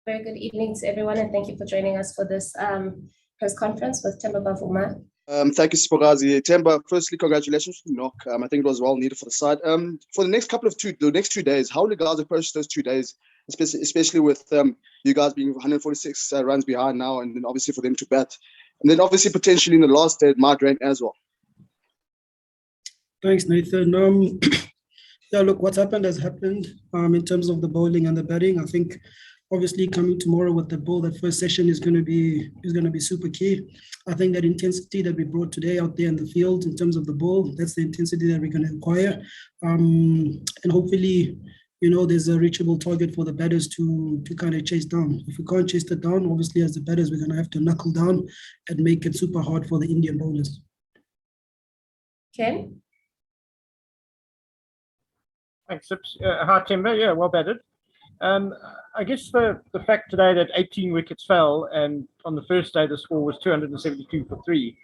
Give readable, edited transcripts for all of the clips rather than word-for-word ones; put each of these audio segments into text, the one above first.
Very good evening to everyone, and thank you for joining us for this press conference with Temba Bavuma. Thank you, Spogazi. Temba, firstly, congratulations to Knock. I think it was well needed for the side. For the next the next 2 days, how will you guys approach those 2 days, especially with you guys being 146 runs behind now, and then obviously for them to bat, and then obviously potentially in the last day it might rain as well. Thanks, Nathan. Yeah, look, what's happened has happened in terms of the bowling and the batting. I think obviously coming tomorrow with the ball, that first session is going to be super key. I think that intensity that we brought today out there in the field in terms of the ball, that's the intensity that we're going to acquire. And hopefully, there's a reachable target for the batters to kind of chase down. If we can't chase it down, obviously as the batters, we're going to have to knuckle down and make it super hard for the Indian bowlers. Ken? Thanks, Sips. Hi, Temba. Yeah, well batted. I guess the fact today that 18 wickets fell, and on the first day the score was 272 for 3.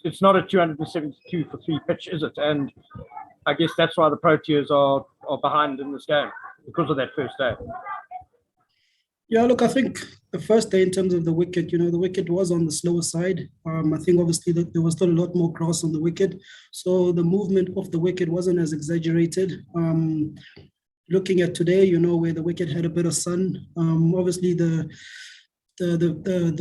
It's not a 272 for 3 pitch, is it? And I guess that's why the Proteas are behind in this game, because of that first day. Yeah, look, I think the first day in terms of the wicket, the wicket was on the slower side. I think obviously that there was still a lot more grass on the wicket. So the movement of the wicket wasn't as exaggerated. Looking at today, where the wicket had a bit of sun, obviously the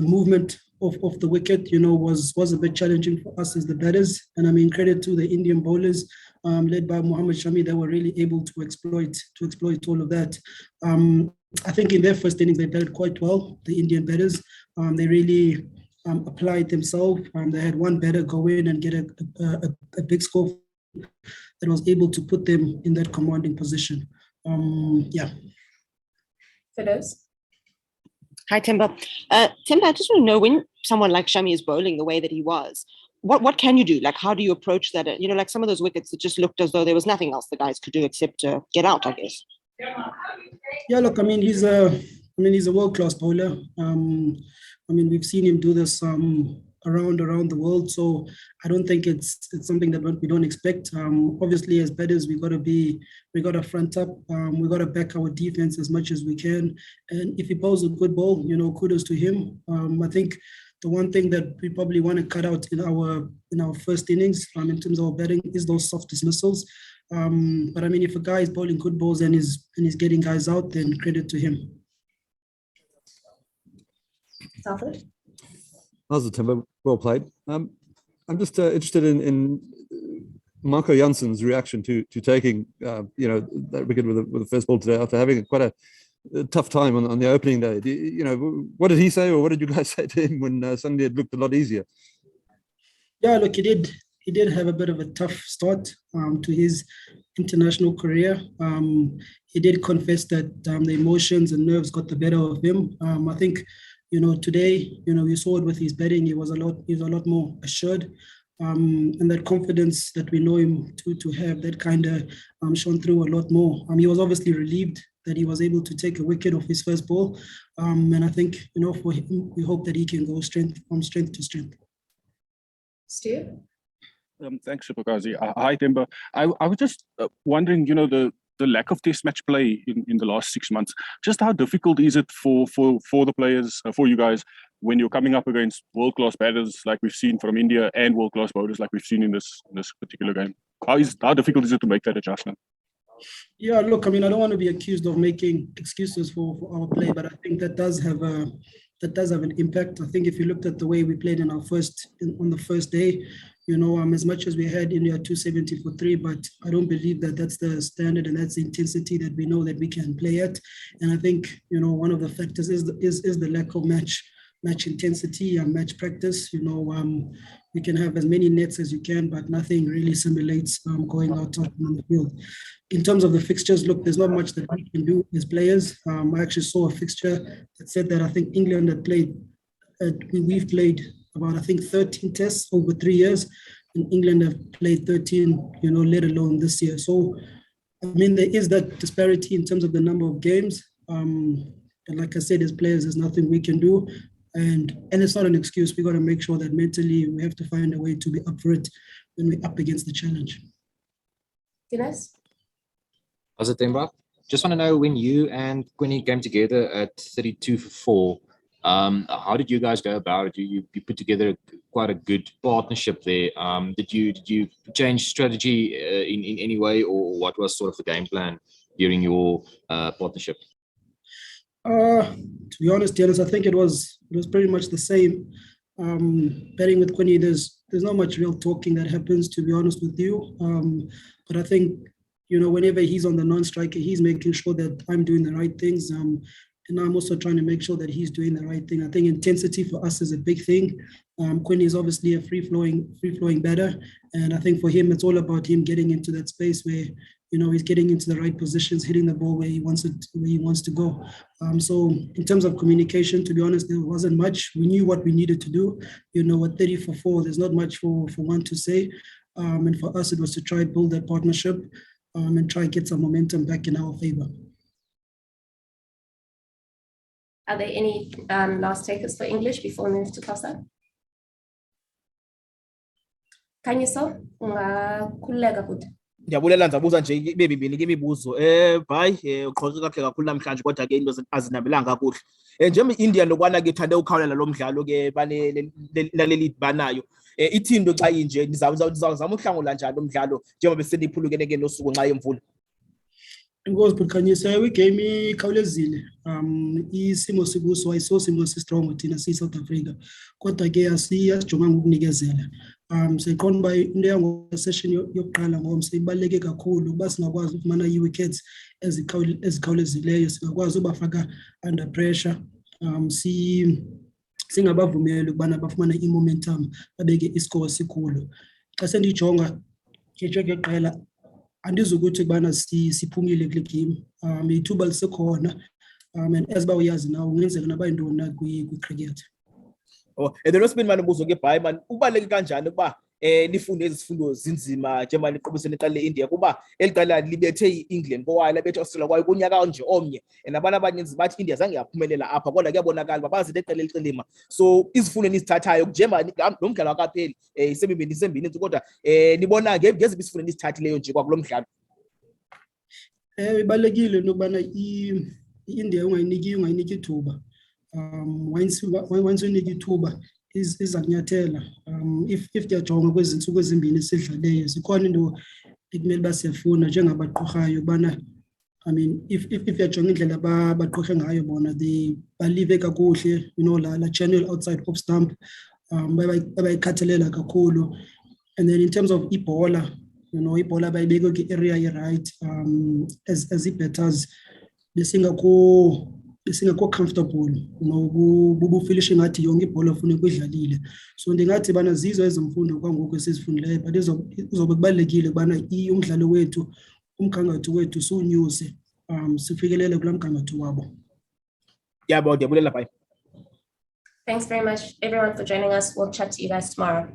movement of the wicket, was a bit challenging for us as the batters. And I mean, credit to the Indian bowlers led by Mohammad Shami, they were really able to exploit all of that. I think in their first innings, they batted quite well, the Indian batters. They really applied themselves. They had one batter go in and get a big score that was able to put them in that commanding position. Yeah. Fiddles? Hi, Temba. Temba, I just want to know, when someone like Shami is bowling the way that he was, what can you do? Like, how do you approach that? Like some of those wickets, it just looked as though there was nothing else the guys could do except get out, I guess. Yeah, look, I mean, he's a world-class bowler. We've seen him do this around the world, so I don't think it's something that we don't expect. Obviously, as batters, we got to front up. We got to back our defense as much as we can. And if he bowls a good ball, kudos to him. I think the one thing that we probably want to cut out in our first innings, in terms of our batting, is those soft dismissals. But I mean, if a guy is bowling good balls and is getting guys out, then credit to him. Salford? How's it, Temba? Well played. I'm just interested in Marco Janssen's reaction to taking that wicket with the first ball today after having quite a tough time on the opening day. What did he say, or what did you guys say to him when Sunday had looked a lot easier? Yeah, look, he did have a bit of a tough start to his international career. He did confess that the emotions and nerves got the better of him. I think, today, you saw it with his batting. He was a lot more assured, and that confidence that we know him to have, that kind of shone through a lot more. He was obviously relieved that he was able to take a wicket off his first ball, and I think, for him, we hope that he can go from strength to strength. Stu? Thanks, Sipokazi. Hi, Temba. I was just wondering, the lack of test match play in the last 6 months, just how difficult is it for the players, for you guys, when you're coming up against world-class batters like we've seen from India and world-class bowlers like we've seen in this particular game? How difficult is it to make that adjustment? Yeah, look, I mean, I don't want to be accused of making excuses for our play, but I think that does have an impact. I think if you looked at the way we played on the first day, as much as we had India 270 for 3, but I don't believe that that's the standard and that's the intensity that we know that we can play at. And I think, one of the factors is the lack of match intensity and match practice. You can have as many nets as you can, but nothing really simulates going out on the field. In terms of the fixtures, look, there's not much that we can do as players. I actually saw a fixture that said that I think England had played, we've played about, I think, 13 tests over 3 years, and England have played 13, let alone this year. So, I mean, there is that disparity in terms of the number of games. But like I said, as players, there's nothing we can do. And it's not an excuse. We got to make sure that mentally we have to find a way to be up for it when we're up against the challenge. Guinness? How's it, Temba? just want to know, when you and Quinny came together at 32 for 4, how did you guys go about it? You put together quite a good partnership there. Did you change strategy in any way, or what was sort of the game plan during your partnership? To be honest, Dennis, I think it was pretty much the same. Betting with Quinny, there's not much real talking that happens, to be honest with you. But I think, whenever he's on the non-striker, he's making sure that I'm doing the right things. And I'm also trying to make sure that he's doing the right thing. I think intensity for us is a big thing. Quinny is obviously a free-flowing batter. And I think for him, it's all about him getting into that space where, he's getting into the right positions, hitting the ball where he wants to go. So in terms of communication, to be honest, there wasn't much. We knew what we needed to do. At 30 for 4, there's not much for one to say. And for us, it was to try and build that partnership and try and get some momentum back in our favor. Are there any last takers for English before we move to Xhosa? Kanyiso, ungakhululeka kude. Ndiyabulela ndizabuza nje ibe bibini ke imibuzo. Bhayi, uqhoke kakuhle kakhulu namhlanje, kodwa ke into azinabelanga kakuhle. Njengoba i-India lokwana ke ithande ukhawulela lo mdlalo ke naleli banayo. Ithindo xa inje nizawuzama uhlangula njani lo mdlalo njengoba beseniphulukene ke nosuku nxa yemvula? Inkosi Khanyisa, igame ikhawulezile. Isimo sikuso ayisosimo si-strong thina siyi-South Africa, kodwa ke asijonganga ukunikezela. Siqonda uba into yango-session yokuqala ngomso ibaluleke kakhulu uba singakwazi ukufumana ii-wickets ezikhawulezileyo, singakwazi ubafaka under pressure, singabavumeli ukubana bafumane i-momentum, babeke isikoro sikhulu. Xa sendiyijonga ngeqela, andizukuthi kubana siphumile kule game. Ithuba lisekhona, and as uba uyazi nawo kungenzeka naba yintoni na kwi-cricket. And then wesibini mani ubuzo ke bhayi mani, ubaluleke kanjani ukuba nifunde ezi zifundo zinzima njengoba niqobisene iqela le-India, kuba eli qela libethe i-England kwaye labethe i-Australia kwaye kunyaka nje omnye, and abantu abaninzi bathi i-India zange yaphumelela apha, kodwa kuyabonakala uba bazithe iqela eliqilima. So izifundo enizithathayo njengoba lo mdlalo akapheli, isembini kodwa nibona ngeziphi izifundo enizithathileyo nje kwakulo mdlalo? Ibalulekile into yokubana i-India ungayiniki ithuba. Once unika ithuba iza kunyathela. If ndiyajonga kwezi ntsuku ezimbini esidlaleyo, zikhona into ekumele uba siyafunda njengabaqorhayo ubana, if uyajonga indlela baqorhe ngayo bona, balive kakuhle, la channel outside off stump, bayikhathalela kakhulu. And then in terms of ibhola, ibhola bayibeke kwi-area ye-right, as i-batters besingakho comfortable, bubufilishi ngathi yonke ibhola ufuna kuyidlalile. So ndingathi bana zizo ezimfundo kwangoku esizifundileyo, but izobe kubalulekile ukubana umdlalo wethu, umgangatho wethu siwunyuse, sifikelele kulaa mgangatho wabo. Ndiyabulela bye. Thanks very much, everyone, for joining us. We'll chat to you guys tomorrow.